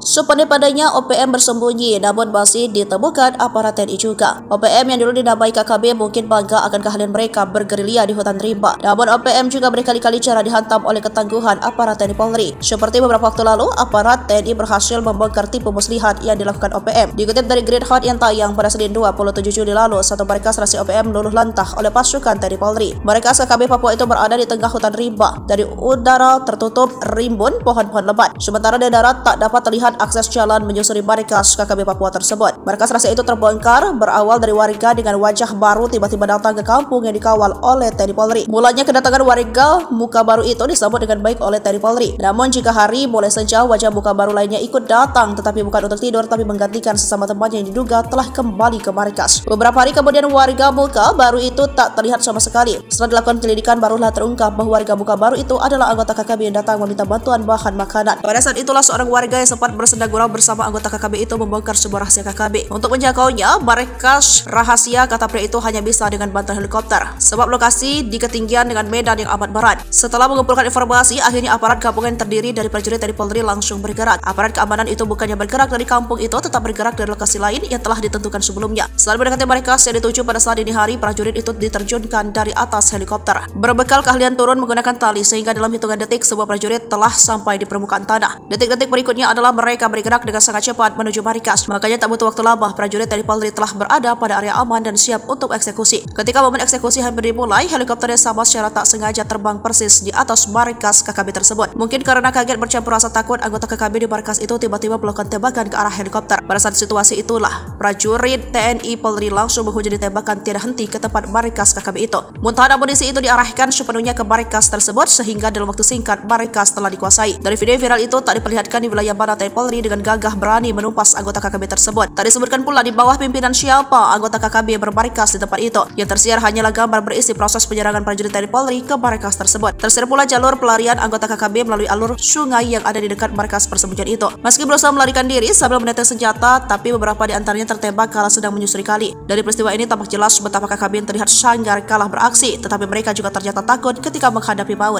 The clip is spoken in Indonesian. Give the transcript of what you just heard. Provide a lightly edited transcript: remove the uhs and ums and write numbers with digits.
Sepadanya OPM bersembunyi namun masih ditemukan aparat TNI juga. OPM yang dulu dinamai KKB mungkin bangga akan keahlian mereka bergerilya di hutan rimba. Namun OPM juga berkali-kali cara dihantam oleh ketangguhan aparat TNI Polri. Seperti beberapa waktu lalu, aparat TNI berhasil membongkar tipu muslihat yang dilakukan OPM. Dikutip dari Great Hot yang tayang pada Senin 27 Juli lalu, satu markas rasi OPM luluh lantah oleh pasukan TNI Polri. Markas KKB Papua itu berada di tengah hutan rimba. Dari udara tertutup rimbun pohon-pohon lebat. Sementara dari darat tak dapat terlihat akses jalan menyusuri markas KKB Papua tersebut. Markas rasa itu terbongkar berawal dari warga dengan wajah baru tiba-tiba datang ke kampung yang dikawal oleh TNI Polri. Mulanya kedatangan warga muka baru itu disambut dengan baik oleh TNI Polri. Namun jika hari mulai senja wajah muka baru lainnya ikut datang, tetapi bukan untuk tidur tapi menggantikan sesama temannya yang diduga telah kembali ke markas. Beberapa hari kemudian warga muka baru itu tak terlihat sama sekali. Setelah dilakukan penyelidikan barulah terungkap bahwa warga muka baru itu adalah anggota KKB yang datang meminta bantuan bahan makanan. Pada saat itulah seorang warga yang sempat bersenda gurau bersama anggota KKB itu membongkar sebuah rahasia KKB. Untuk menjangkaunya, markas rahasia kata pria itu hanya bisa dengan bantuan helikopter. Sebab lokasi di ketinggian dengan medan yang amat berat. Setelah mengumpulkan informasi, akhirnya aparat gabungan terdiri dari prajurit TNI Polri langsung bergerak. Aparat keamanan itu bukannya bergerak dari kampung itu, tetap bergerak dari lokasi lain yang telah ditentukan sebelumnya. Setelah mendekati markas yang dituju pada saat dini hari, prajurit itu diterjunkan dari atas helikopter. Berbekal keahlian turun menggunakan tali sehingga dalam hitungan detik sebuah prajurit telah sampai di permukaan tanah. Detik-detik berikutnya adalah mereka bergerak dengan sangat cepat menuju markas. Makanya tak butuh waktu lama, prajurit TNI Polri telah berada pada area aman dan siap untuk eksekusi. Ketika momen eksekusi hampir dimulai, helikopter yang sama secara tak sengaja terbang persis di atas markas KKB tersebut. Mungkin karena kaget bercampur rasa takut, anggota KKB di markas itu tiba-tiba melakukan tembakan ke arah helikopter. Pada saat situasi itulah, prajurit TNI Polri langsung menghujani tembakan tiada henti ke tempat markas KKB itu. Muntahan amunisi itu diarahkan sepenuhnya ke markas tersebut sehingga dalam waktu singkat markas telah dikuasai. Dari video viral itu tak diperlihatkan di wilayah mana TNI Polri dengan gagah berani menumpas anggota KKB tersebut. Tak disebutkan pula di bawah pimpinan siapa anggota KKB bermarkas di tempat itu. Yang tersiar hanyalah gambar berisi proses penyerangan prajurit TNI Polri ke markas tersebut. Tersiar pula jalur pelarian anggota KKB melalui alur sungai yang ada di dekat markas persembunyian itu. Meski berusaha melarikan diri sambil menenteng senjata, tapi beberapa di antaranya tertembak kala sedang menyusuri kali. Dari peristiwa ini tampak jelas betapa KKB yang terlihat sanggar kalah beraksi, tetapi mereka juga ternyata takut ketika menghadapi maut.